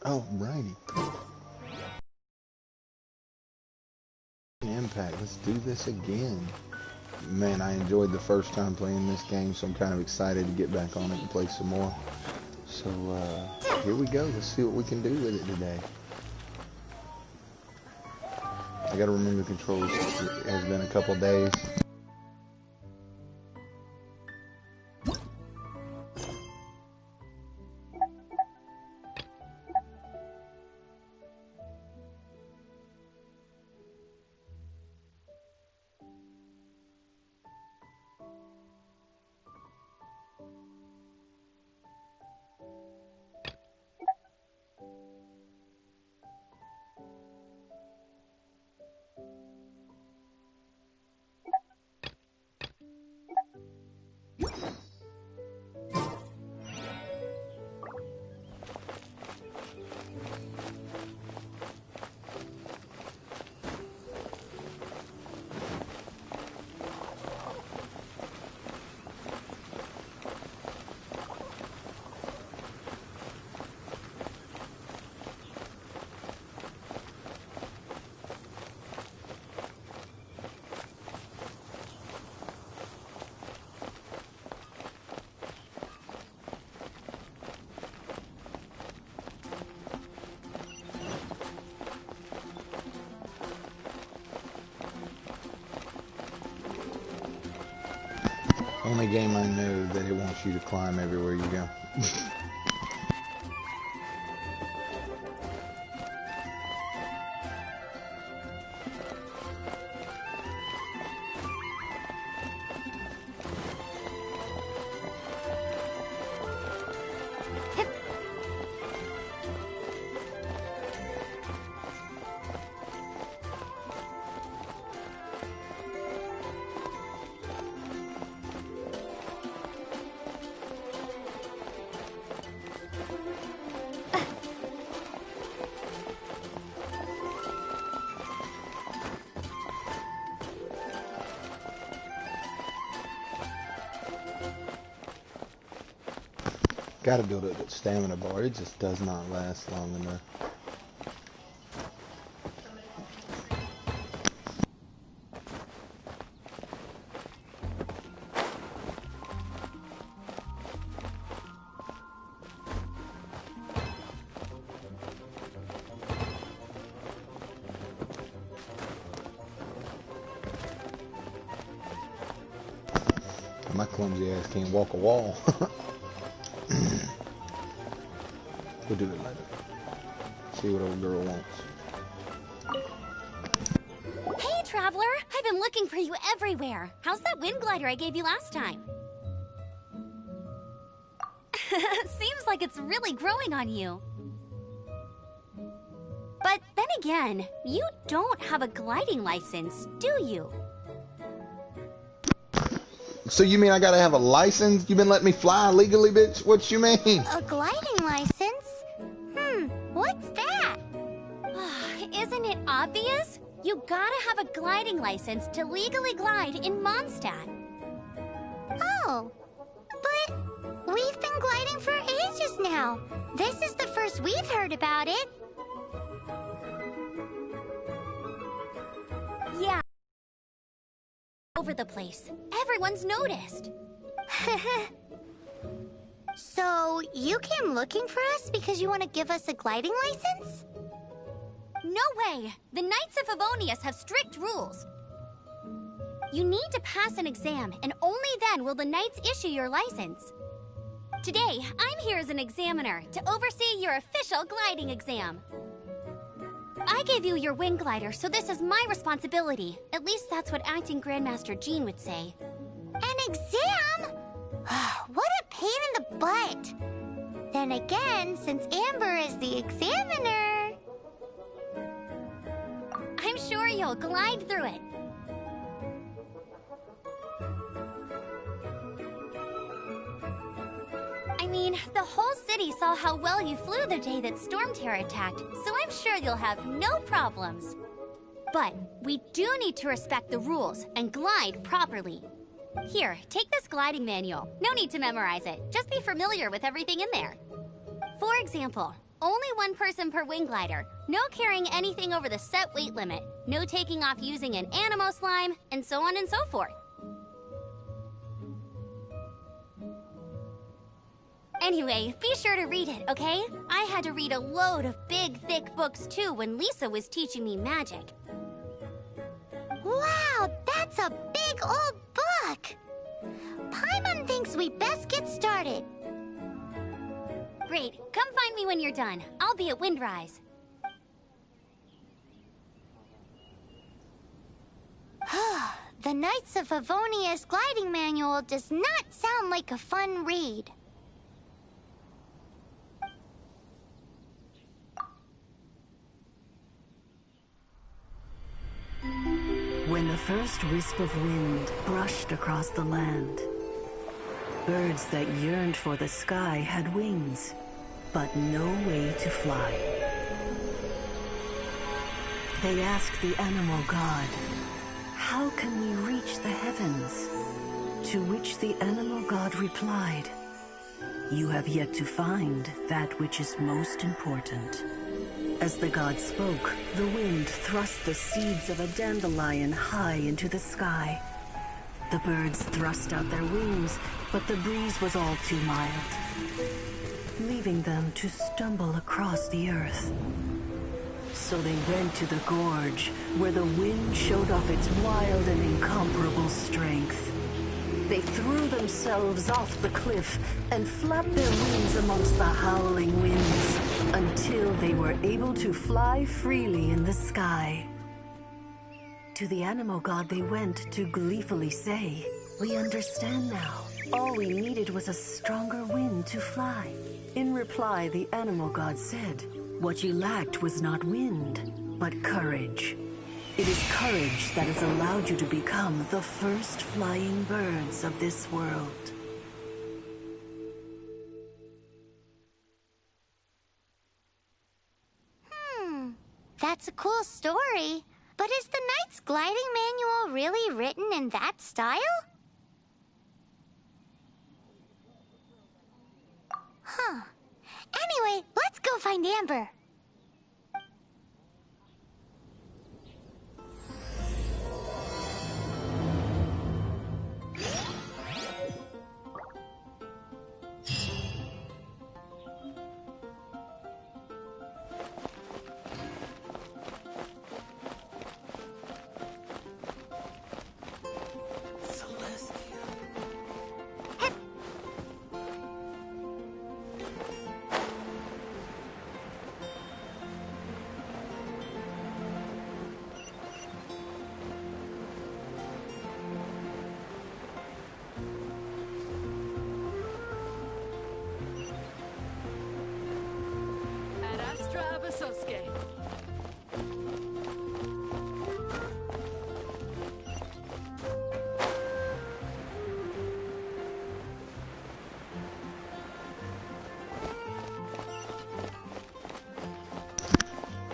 Alrighty. Impact, let's do this again. Man, I enjoyed the first time playing this game, so I'm kind of excited to get back on it and play some more. So, here we go. Let's see what we can do with it today. I gotta remember the controls. It has been a couple days. Only game I know that it wants you to climb everywhere you go. Gotta build up that stamina bar, it just does not last long enough. My clumsy ass can't walk a wall. We'll do it later. See what old girl wants. Hey, Traveler! I've been looking for you everywhere. How's that wind glider I gave you last time? Seems like it's really growing on you. But then again, you don't have a gliding license, do you? So you mean I gotta have a license? You been letting me fly legally, bitch? What you mean? A gliding license? What's that? Isn't it obvious? You gotta have a gliding license to legally glide in Mondstadt. Oh, but we've been gliding for ages now. This is the first we've heard about it. Yeah. Over the place. Everyone's noticed. So, you came looking for us because you want to give us a gliding license? No way! The Knights of Favonius have strict rules. You need to pass an exam, and only then will the Knights issue your license. Today, I'm here as an examiner to oversee your official gliding exam. I gave you your wing glider, so this is my responsibility. At least that's what Acting Grandmaster Jean would say. An exam? What a pain in the butt. Then again, since Amber is the examiner, I'm sure you'll glide through it. I mean, the whole city saw how well you flew the day that Storm Terror attacked, so I'm sure you'll have no problems. But we do need to respect the rules and glide properly. Here, take this gliding manual. No need to memorize it. Just be familiar with everything in there. For example, only one person per wing glider. No carrying anything over the set weight limit. No taking off using an animo slime, and so on and so forth. Anyway, be sure to read it, okay? I had to read a load of big, thick books too when Lisa was teaching me magic. Wow, that's a big old book! Paimon thinks we best get started. Great, come find me when you're done. I'll be at Windrise. The Knights of Favonia's gliding manual does not sound like a fun read. When the first wisp of wind brushed across the land, birds that yearned for the sky had wings, but no way to fly. They asked the animal god, "How can we reach the heavens?" To which the animal god replied, "You have yet to find that which is most important." As the god spoke, the wind thrust the seeds of a dandelion high into the sky. The birds thrust out their wings, but the breeze was all too mild, leaving them to stumble across the earth. So they went to the gorge, where the wind showed off its wild and incomparable strength. They threw themselves off the cliff and flapped their wings amongst the howling winds until they were able to fly freely in the sky. To the animal god they went to gleefully say, "We understand now. All we needed was a stronger wind to fly." In reply, the animal god said, "What you lacked was not wind, but courage. It is courage that has allowed you to become the first flying birds of this world." That's a cool story. But is the Knight's gliding manual really written in that style? Huh. Anyway, let's go find Amber.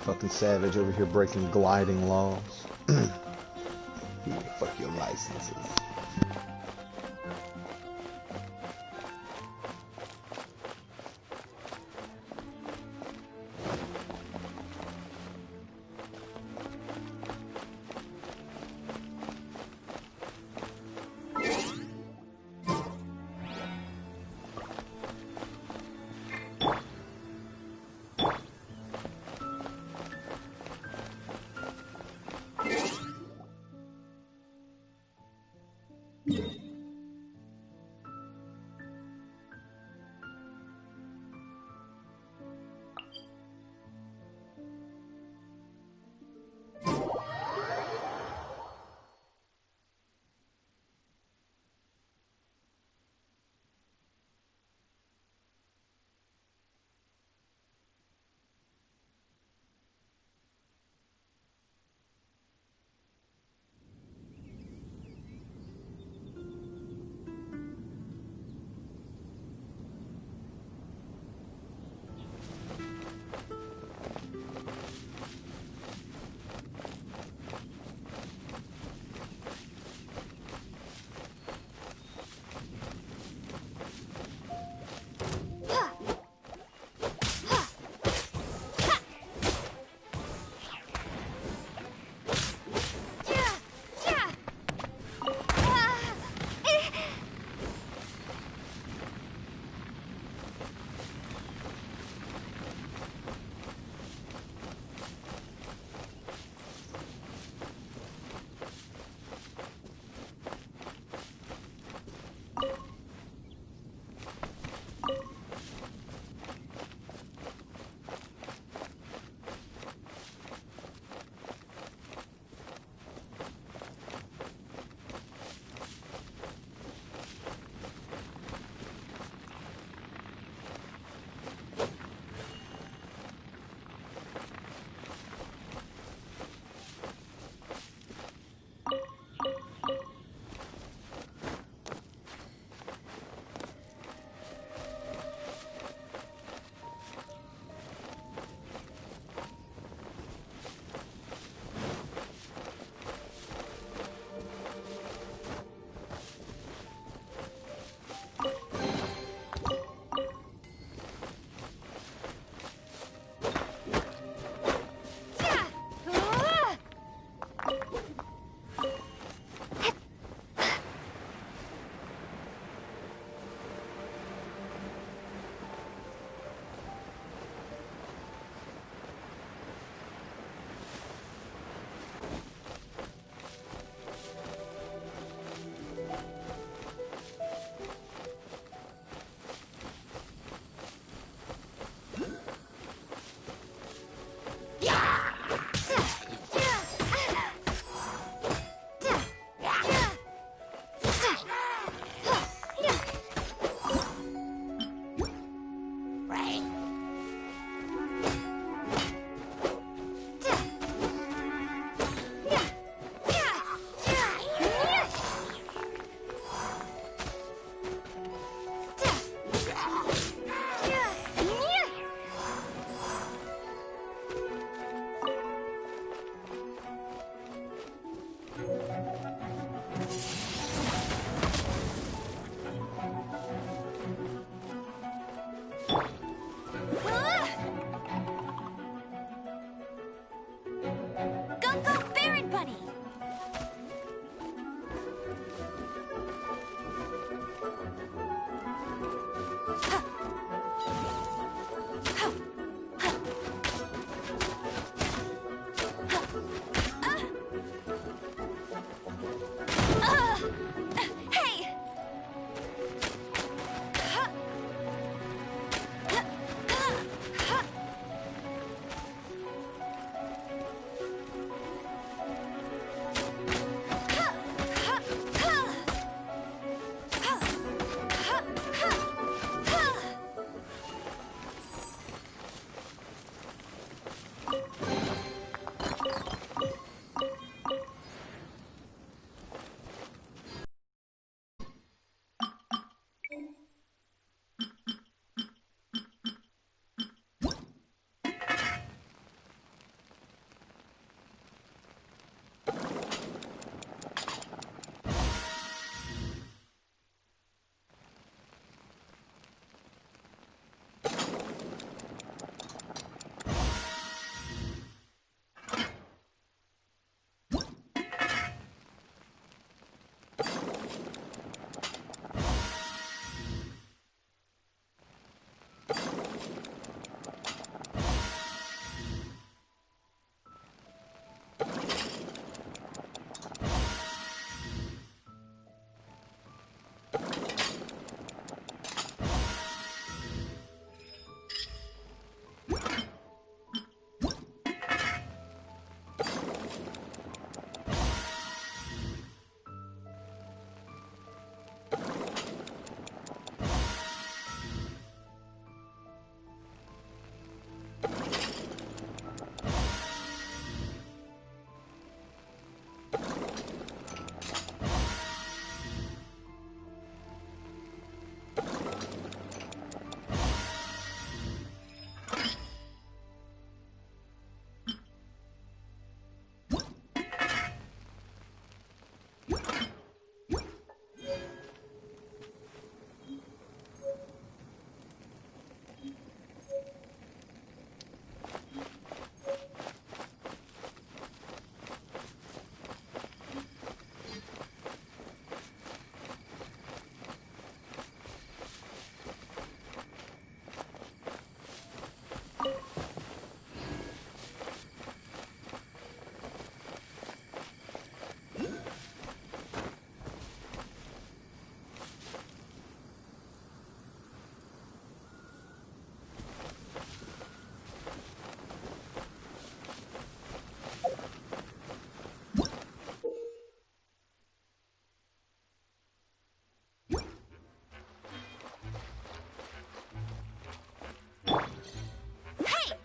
Fucking savage over here breaking gliding laws. Fuck your licenses. everybody! Hey!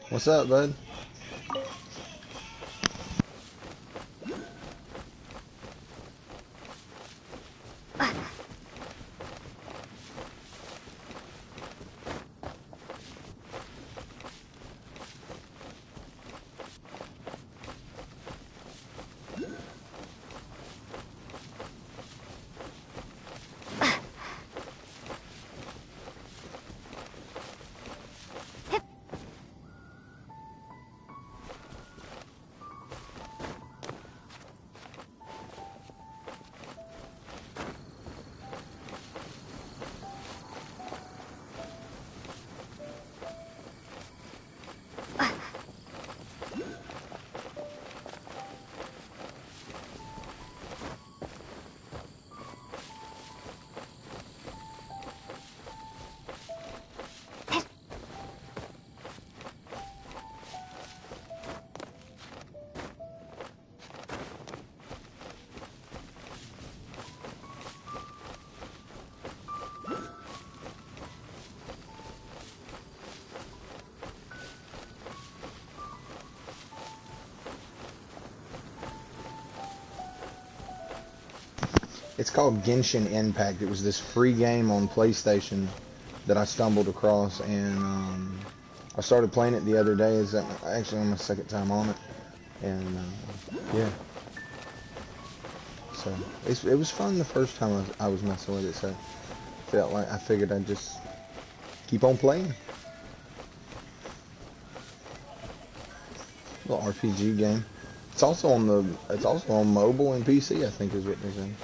What's up, bud? It's called Genshin Impact. It was this free game on PlayStation that I stumbled across, and I started playing it the other day. It's actually on my second time on it, and yeah. So it was fun the first time I was messing with it. So I figured I'd just keep on playing. Little RPG game. It's also on mobile and PC, I think is what they're saying.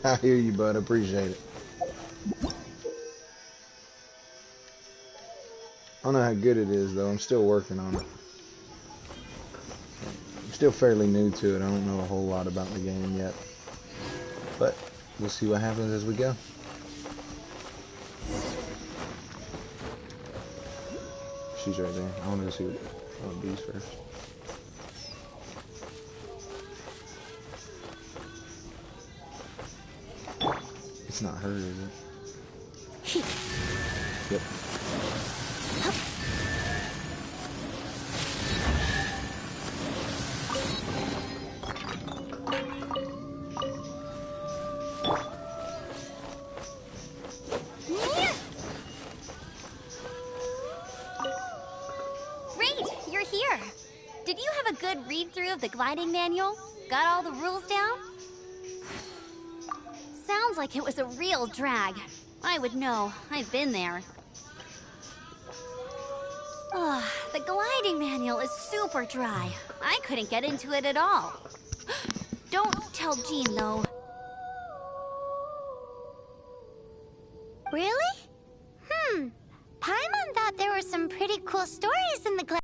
I hear you, bud. Appreciate it. I don't know how good it is, though. I'm still working on it. I'm still fairly new to it. I don't know a whole lot about the game yet. But we'll see what happens as we go. She's right there. I want to go see what B's first. not her, is it? Yep. Great, you're here. Did you have a good read-through of the gliding manual? Got all the rules down? Sounds like it was a real drag. I would know. I've been there. Ugh, the gliding manual is super dry. I couldn't get into it at all. Don't tell Jean, though. Really? Paimon thought there were some pretty cool stories in the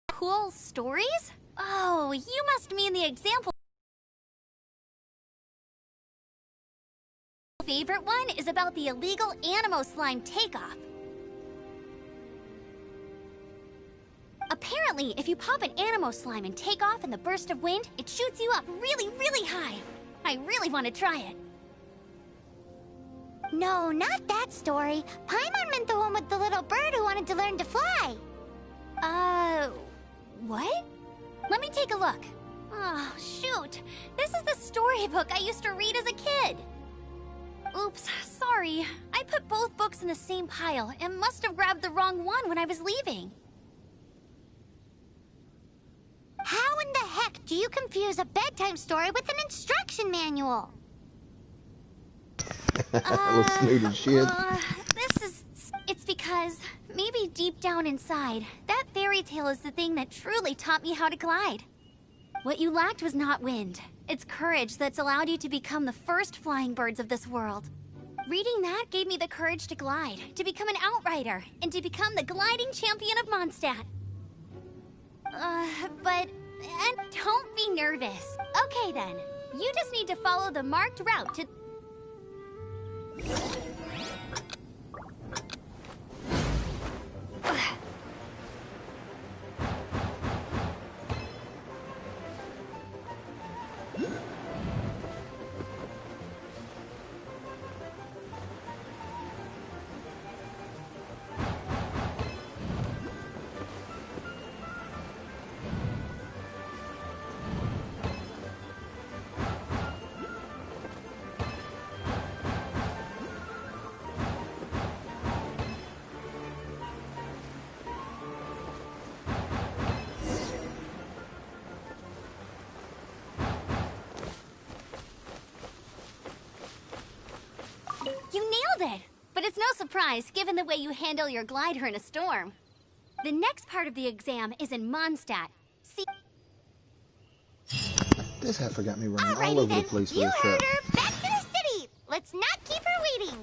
Cool stories? Oh, you must mean the example. Favorite one is about the illegal Animo slime takeoff. Apparently, if you pop an Animo slime and take off in the burst of wind, it shoots you up really, really high. I really want to try it. No, not that story. Paimon meant the one with the little bird who wanted to learn to fly. What? Let me take a look. Oh, shoot. This is the storybook I used to read as a kid. Oops, sorry. I put both books in the same pile and must have grabbed the wrong one when I was leaving. How in the heck do you confuse a bedtime story with an instruction manual? Looks new to shit. It's because, maybe deep down inside, that fairy tale is the thing that truly taught me how to glide. What you lacked was not wind. It's courage that's allowed you to become the first flying birds of this world. Reading that gave me the courage to glide, to become an outrider, and to become the gliding champion of Mondstadt. And don't be nervous. Okay then, you just need to follow the marked route to... You nailed it! But it's no surprise, given the way you handle your glider in a storm. The next part of the exam is in Mondstadt. See... This heifer got me running all Alrighty over then, the place with you this heard truck. her. Back to the city. Let's not keep her waiting.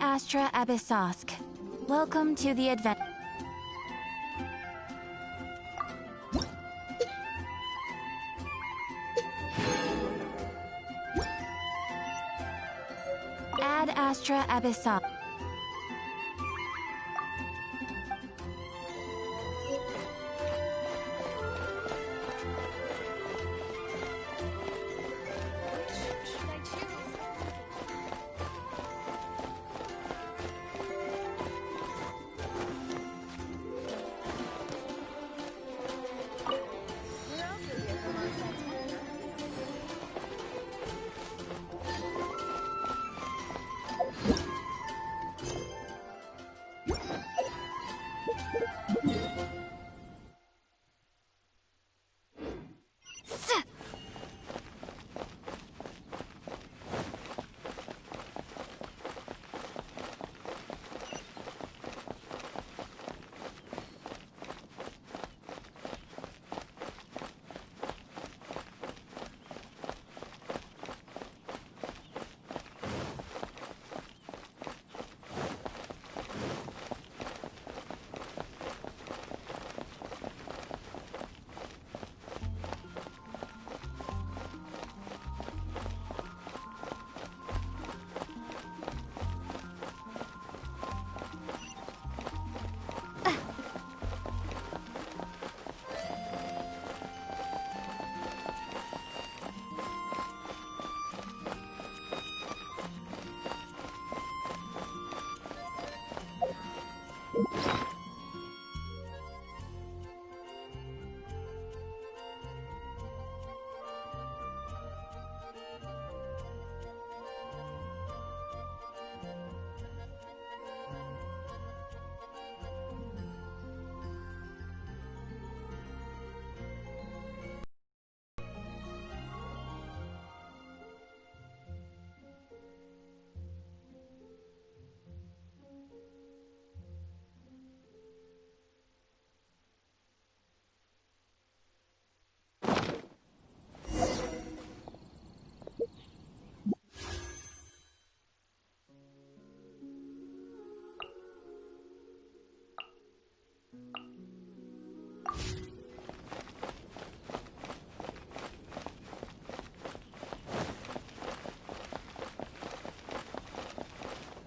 Astra Abyssosk. Welcome to the adventure. Ad Astra Abyssosk.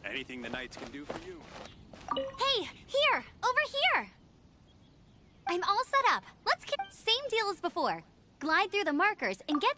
Anything the Knights can do for you? Hey, here! Over here! I'm all set up. Let's get... Same deal as before. Glide through the markers and get...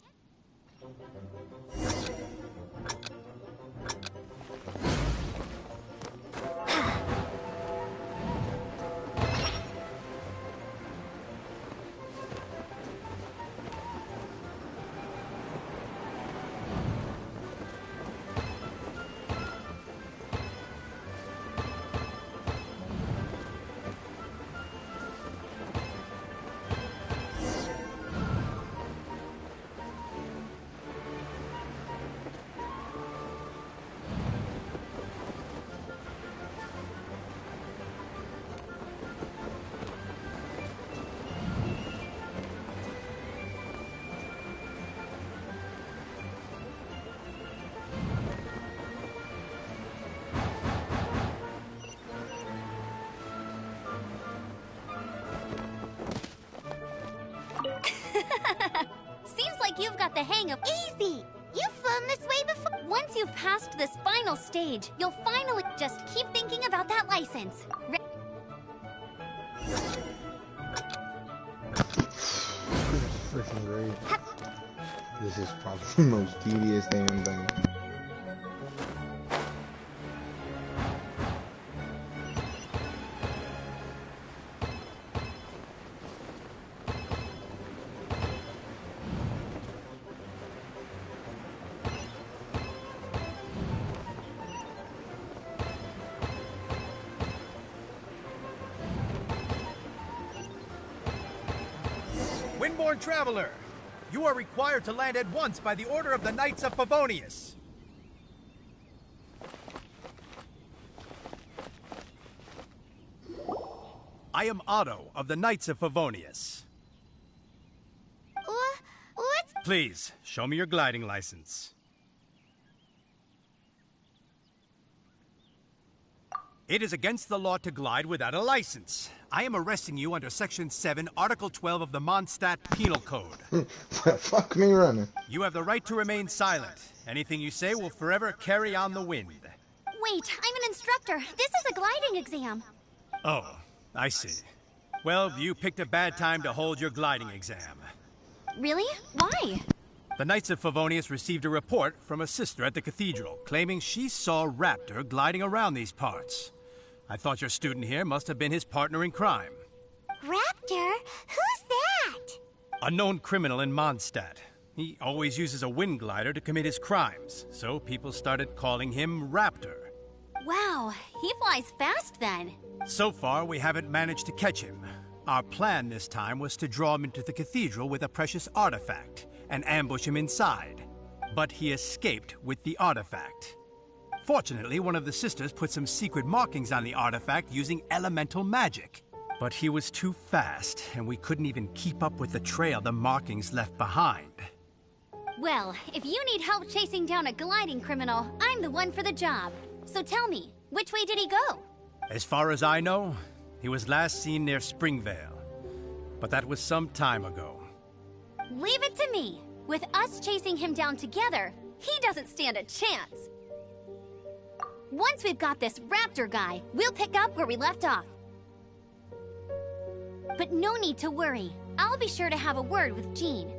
Seems like you've got the hang of... Easy! You've flown this way before. Once you've passed this final stage, you'll finally... Just keep thinking about that license. Freaking great. This is probably the most tedious damn thing. Windborne Traveler, you are required to land at once by the order of the Knights of Favonius. I am Otto of the Knights of Favonius. What's... Please, show me your gliding license. It is against the law to glide without a license. I am arresting you under Section 7, Article 12 of the Mondstadt Penal Code. Fuck me running. You have the right to remain silent. Anything you say will forever carry on the wind. Wait, I'm an instructor. This is a gliding exam. Oh, I see. Well, you picked a bad time to hold your gliding exam. Really? Why? The Knights of Favonius received a report from a sister at the cathedral claiming she saw Raptor gliding around these parts. I thought your student here must have been his partner in crime. Raptor? Who's that? A known criminal in Mondstadt. He always uses a wind glider to commit his crimes, so people started calling him Raptor. Wow, he flies fast then. So far, we haven't managed to catch him. Our plan this time was to draw him into the cathedral with a precious artifact and ambush him inside. But he escaped with the artifact. Fortunately, one of the sisters put some secret markings on the artifact using elemental magic. But he was too fast, and we couldn't even keep up with the trail the markings left behind. Well, if you need help chasing down a gliding criminal, I'm the one for the job. So tell me, which way did he go? As far as I know, he was last seen near Springvale. But that was some time ago. Leave it to me. With us chasing him down together, he doesn't stand a chance. Once we've got this Raptor guy, we'll pick up where we left off. But no need to worry. I'll be sure to have a word with Jean.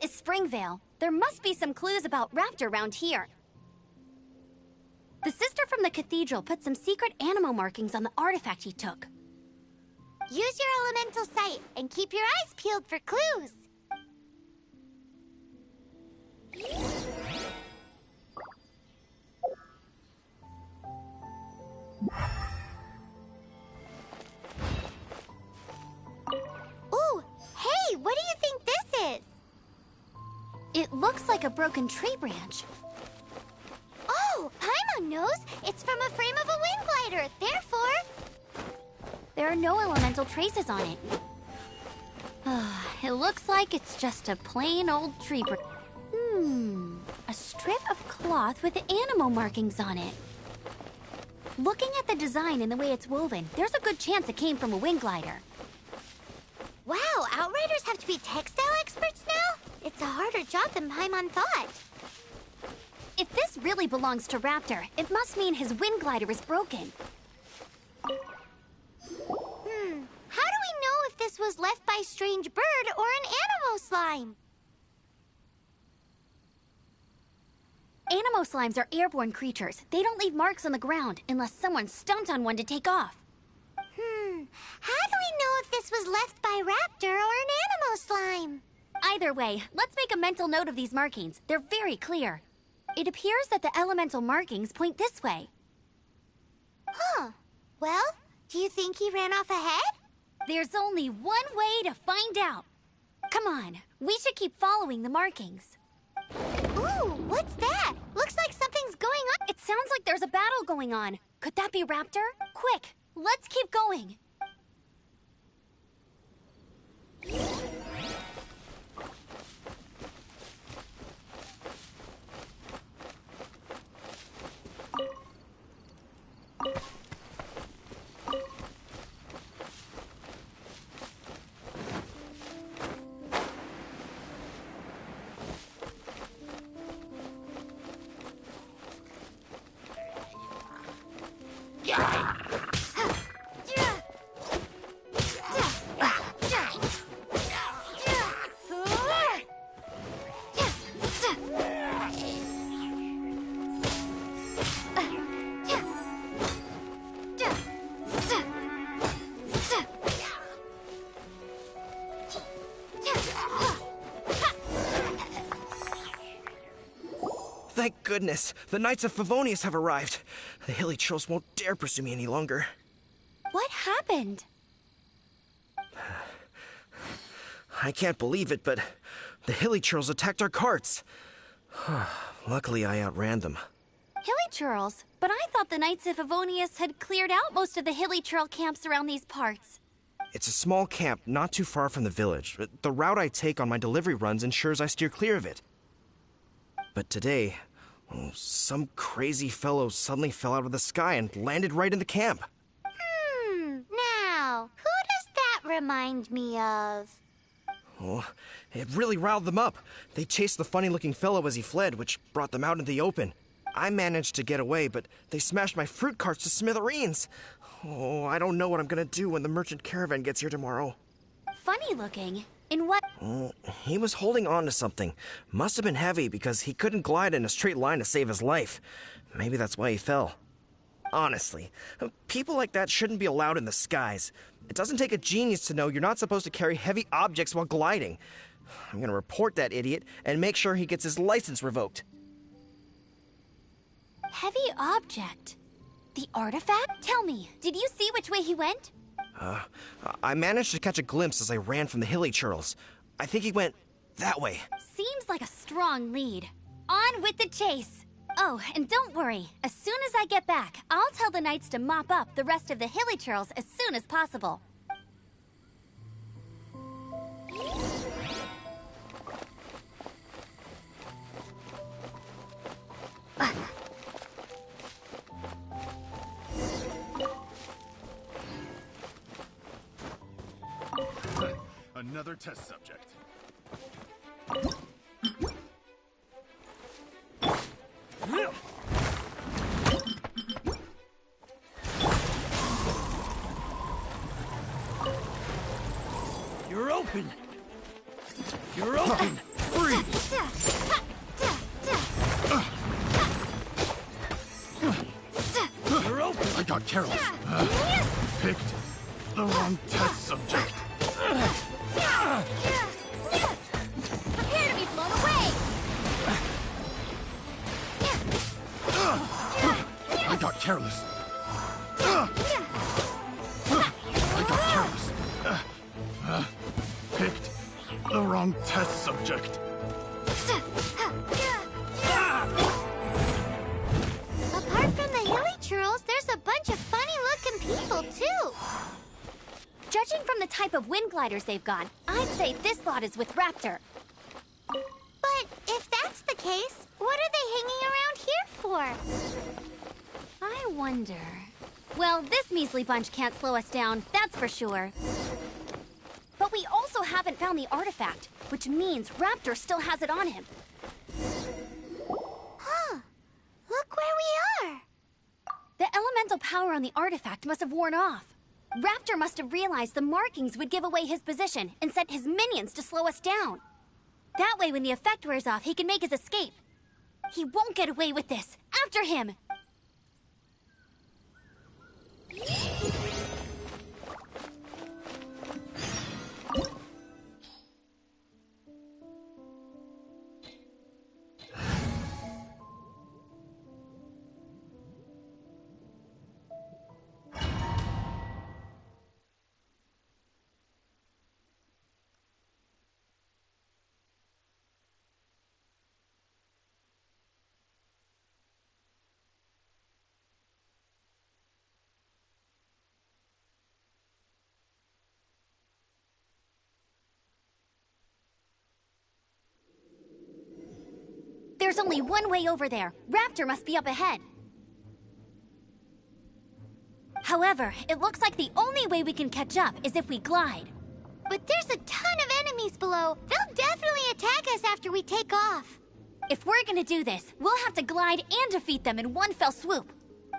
is Springvale. There must be some clues about Raptor around here. The sister from the cathedral put some secret animal markings on the artifact he took. Use your elemental sight and keep your eyes peeled for clues. Ooh, hey, what do you think this is? It looks like a broken tree branch. Oh, Paimon knows. It's from a frame of a wind glider. Therefore, There are no elemental traces on it. It looks like it's just a plain old tree branch. A strip of cloth with animal markings on it. Looking at the design and the way it's woven, there's a good chance it came from a wind glider. wow, Outriders have to be textile experts now? It's a harder job than Paimon thought. If this really belongs to Raptor, it must mean his wind glider is broken. How do we know if this was left by strange bird or an animal slime? Animo slimes are airborne creatures. They don't leave marks on the ground unless someone stomped on one to take off. How do we know if this was left by Raptor or an animal slime? Either way, let's make a mental note of these markings. They're very clear. It appears that the elemental markings point this way. Huh. Well, do you think he ran off ahead? There's only one way to find out. Come on, we should keep following the markings. Ooh, what's that? Looks like something's going on. It sounds like there's a battle going on. Could that be Raptor? Quick, let's keep going. Thank goodness, the Knights of Favonius have arrived. The hilly trolls won't dare pursue me any longer. What happened? I can't believe it, but the hilly trolls attacked our carts. Luckily, I outran them. Hilly churls? But I thought the Knights of Favonius had cleared out most of the hilly churl camps around these parts. It's a small camp not too far from the village. The route I take on my delivery runs ensures I steer clear of it. But today, some crazy fellow suddenly fell out of the sky and landed right in the camp. Now, who does that remind me of? Oh, it really riled them up. They chased the funny-looking fellow as he fled, which brought them out in the open. I managed to get away, but they smashed my fruit carts to smithereens. Oh, I don't know what I'm gonna do when the merchant caravan gets here tomorrow. Funny looking. In what? He was holding on to something. Must have been heavy because he couldn't glide in a straight line to save his life. Maybe that's why he fell. Honestly, people like that shouldn't be allowed in the skies. It doesn't take a genius to know you're not supposed to carry heavy objects while gliding. I'm gonna report that idiot and make sure he gets his license revoked. Heavy object? The artifact? Tell me, did you see which way he went? I managed to catch a glimpse as I ran from the hilly churls. I think he went that way. Seems like a strong lead. On with the chase. Oh, and don't worry. As soon as I get back, I'll tell the knights to mop up the rest of the hilly churls as soon as possible. Another test subject. You're open! You're open! Free! careless. Picked the wrong test subject. Prepare to be blown away! I got careless. I got careless. Picked the wrong test subject. Apart from the hilly churls, there's a bunch of funny-looking people, too. Judging from the type of wind gliders they've got, I'd say this lot is with Raptor. But if that's the case, what are they hanging around here for? I wonder... Well, this measly bunch can't slow us down, that's for sure. But we also haven't found the artifact, which means Raptor still has it on him. Huh. Look where we are. The elemental power on the artifact must have worn off. Raptor must have realized the markings would give away his position and sent his minions to slow us down. That way, when the effect wears off, he can make his escape. He won't get away with this. After him! There's only one way over there. Raptor must be up ahead. However, it looks like the only way we can catch up is if we glide. But there's a ton of enemies below. They'll definitely attack us after we take off. If we're gonna do this, we'll have to glide and defeat them in one fell swoop.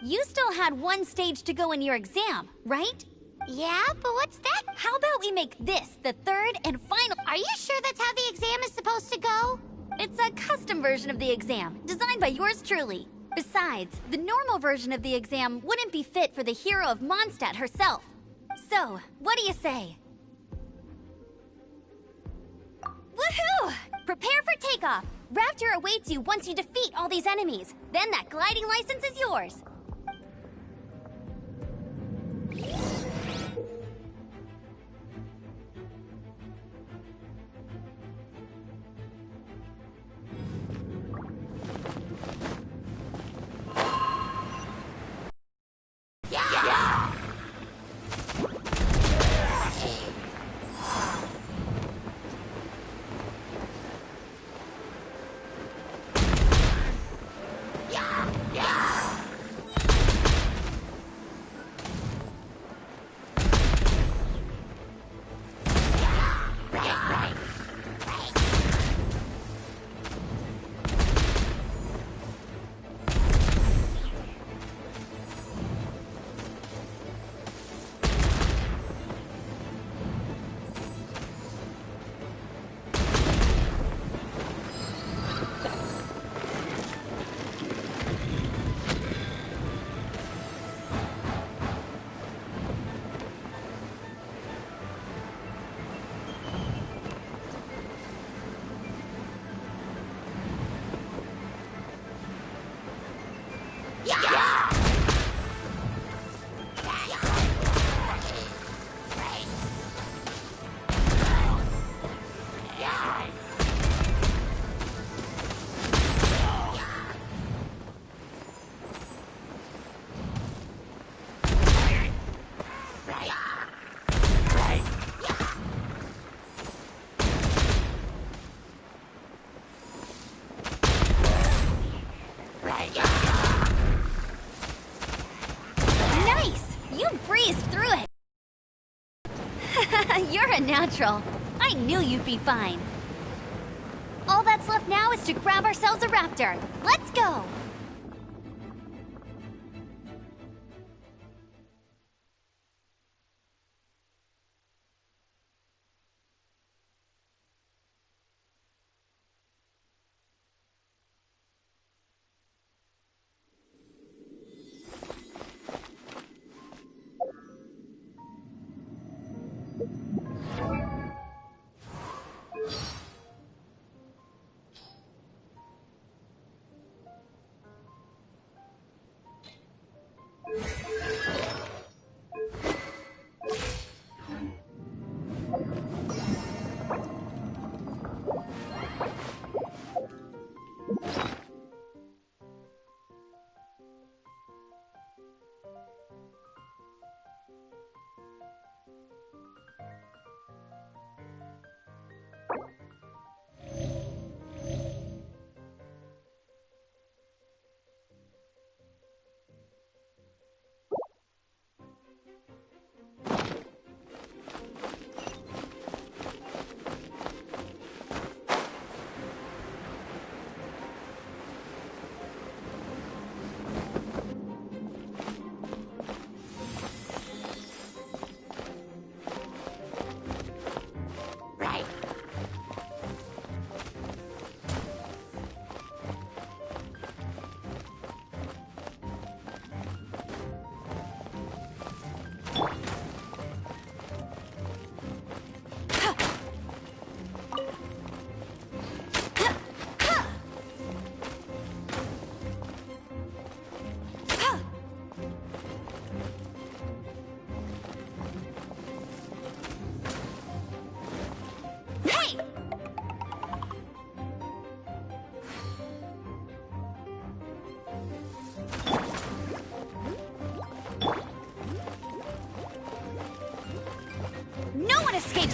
You still had one stage to go in your exam, right? Yeah, but what's that? How about we make this the third and final... Are you sure that's how the exam is supposed to go? It's a custom version of the exam, designed by yours truly. Besides, the normal version of the exam wouldn't be fit for the hero of Mondstadt herself. So, what do you say? Woohoo! Prepare for takeoff! Raptor awaits you once you defeat all these enemies. Then that gliding license is yours. You're a natural. I knew you'd be fine. All that's left now is to grab ourselves a raptor. Let's go!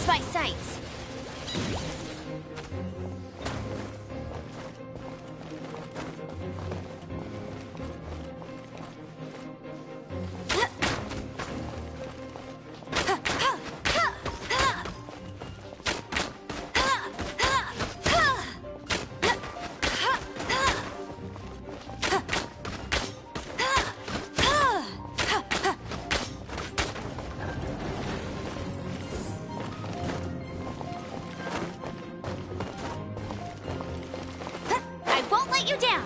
my sights. I won't let you down.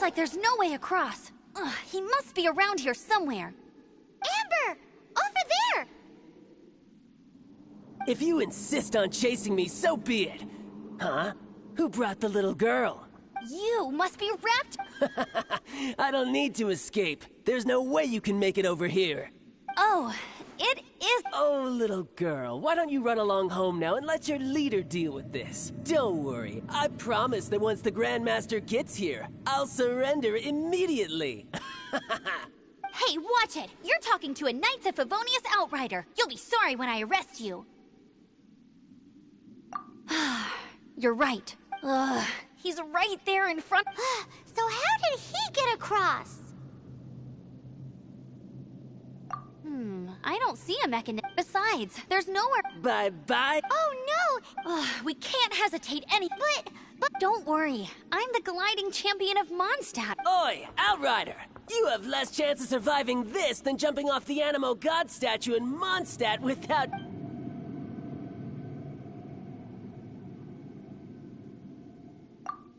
like there's no way across. Ugh, he must be around here somewhere. Amber! Over there! If you insist on chasing me, so be it. Huh? Who brought the little girl? You must be wrapped... I don't need to escape. There's no way you can make it over here. Oh, it is... Oh, little girl, why don't you run along home now and let your leader deal with this? Don't worry, I promise that once the Grandmaster gets here, I'll surrender immediately. Hey, watch it! You're talking to a Knights of Favonius outrider. You'll be sorry when I arrest you. You're right. Ugh, he's right there in front... So how did he get across? I don't see a mechanism. Besides, there's nowhere... Bye-bye. Oh no! Ugh, we can't hesitate any... But don't worry. I'm the gliding champion of Mondstadt. Oi, Outrider! You have less chance of surviving this than jumping off the Animo God statue in Mondstadt without...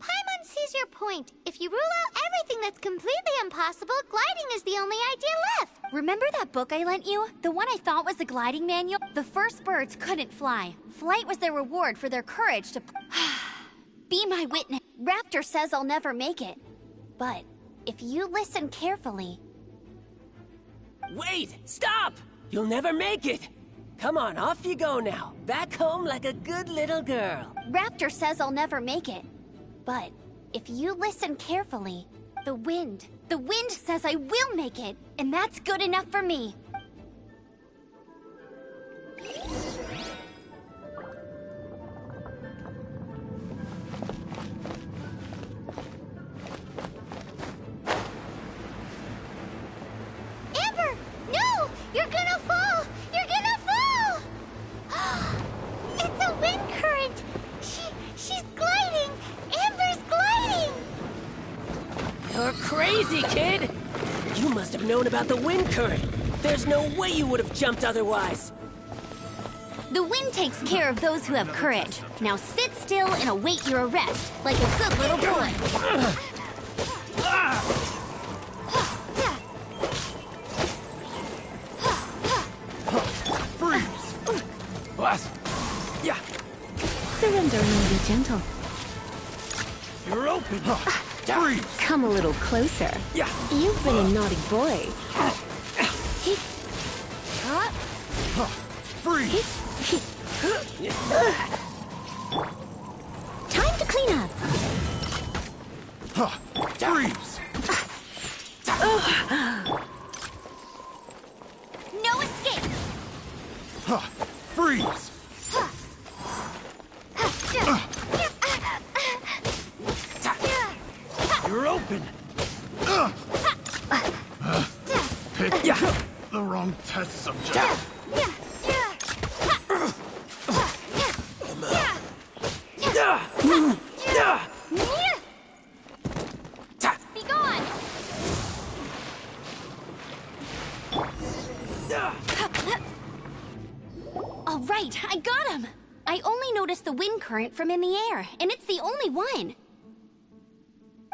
Paimon sees your point. If you rule out everything that's completely impossible, gliding is the only idea left. Remember that book I lent you? The one I thought was the gliding manual? The first birds couldn't fly. Flight was their reward for their courage to... Be my witness. Raptor says I'll never make it. But if you listen carefully... Wait! Stop! You'll never make it! Come on, off you go now. Back home like a good little girl. Raptor says I'll never make it. But if you listen carefully, the wind says I will make it, and that's good enough for me. Amber! No! You're gonna fall! You're gonna fall! It's a wind current! She's gliding! Amber's gliding! You're crazy, kid! You must have known about the wind current. There's no way you would have jumped otherwise. The wind takes care of those who have courage. Now sit still and await your arrest, like a good little boy. Freeze! What? Yeah. Surrender and be gentle. You're open! Freeze! Come a little closer. Yeah. You've been a naughty boy. Freeze! Time to clean up. Freeze! No escape! Freeze! You're open! Pick the wrong test subject. Be gone! All right, I got him! I only noticed the wind current from in the air, and it's the only one.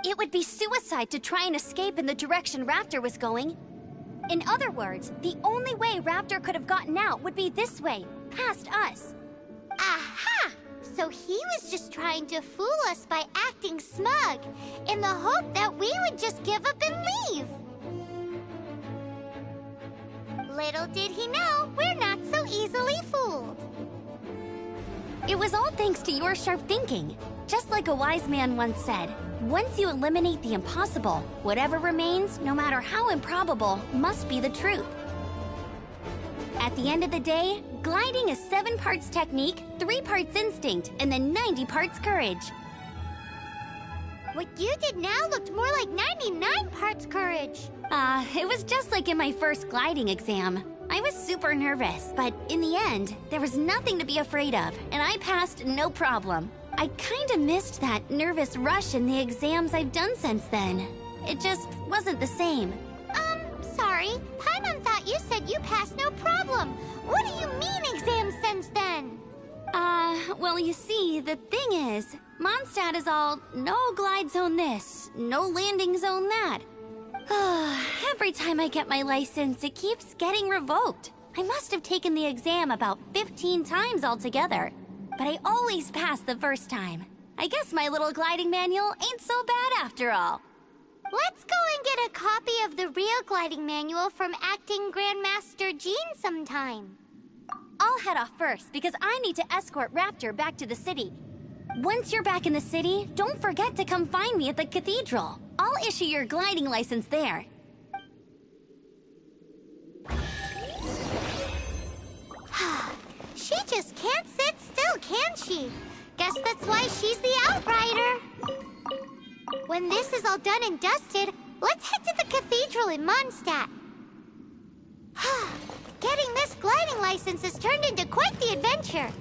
It would be suicide to try and escape in the direction Raptor was going. In other words, the only way Raptor could have gotten out would be this way, past us. Aha! So he was just trying to fool us by acting smug, in the hope that we would just give up and leave. Little did he know, we're not so easily fooled. It was all thanks to your sharp thinking. Just like a wise man once said, once you eliminate the impossible, whatever remains, no matter how improbable, must be the truth. At the end of the day, gliding is 7 parts technique, 3 parts instinct, and then 90 parts courage. What you did now looked more like 99 parts courage. It was just like in my first gliding exam. I was super nervous, but in the end, there was nothing to be afraid of, and I passed no problem. I kinda missed that nervous rush in the exams I've done since then. It just wasn't the same. Sorry. Paimon thought you said you passed no problem. What do you mean exams since then? Well, you see, the thing is, Mondstadt is all no glide zone this, no landing zone that. Every time I get my license, it keeps getting revoked. I must have taken the exam about 15 times altogether, but I always pass the first time. I guess my little gliding manual ain't so bad after all. Let's go and get a copy of the real gliding manual from Acting Grandmaster Jean sometime. I'll head off first because I need to escort Raptor back to the city. Once you're back in the city, don't forget to come find me at the cathedral. I'll issue your gliding license there. She just can't sit still, can she? Guess that's why she's the Outrider. When this is all done and dusted, let's head to the cathedral in Mondstadt. Getting this gliding license has turned into quite the adventure.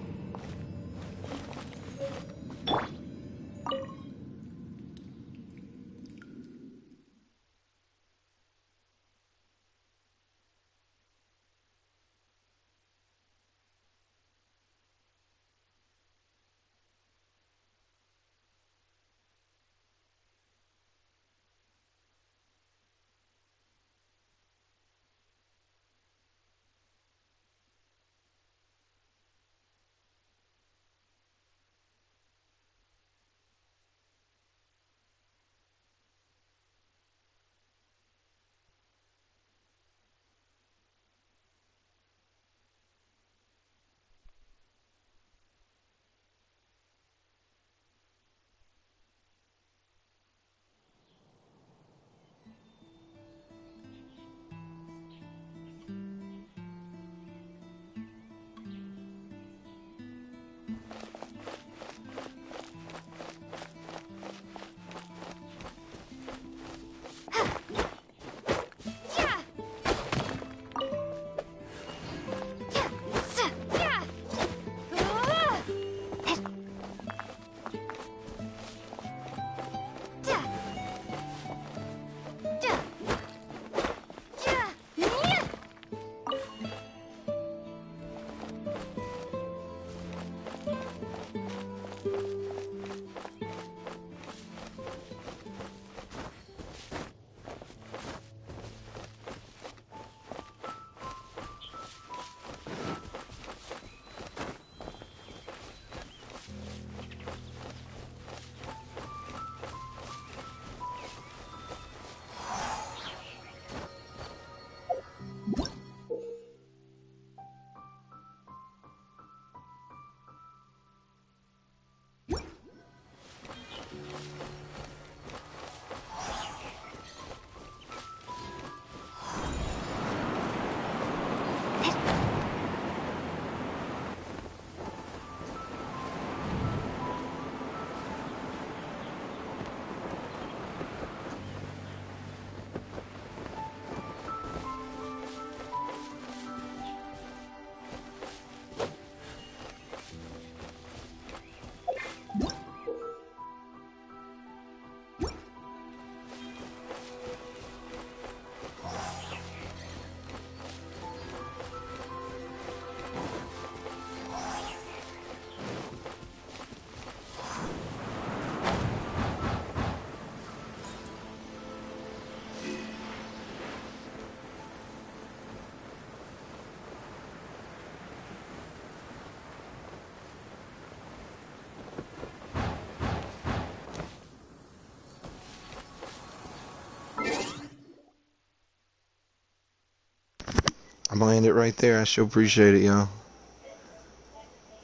I'm gonna end it right there. I sure appreciate it, y'all.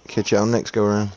Catch y'all next go around.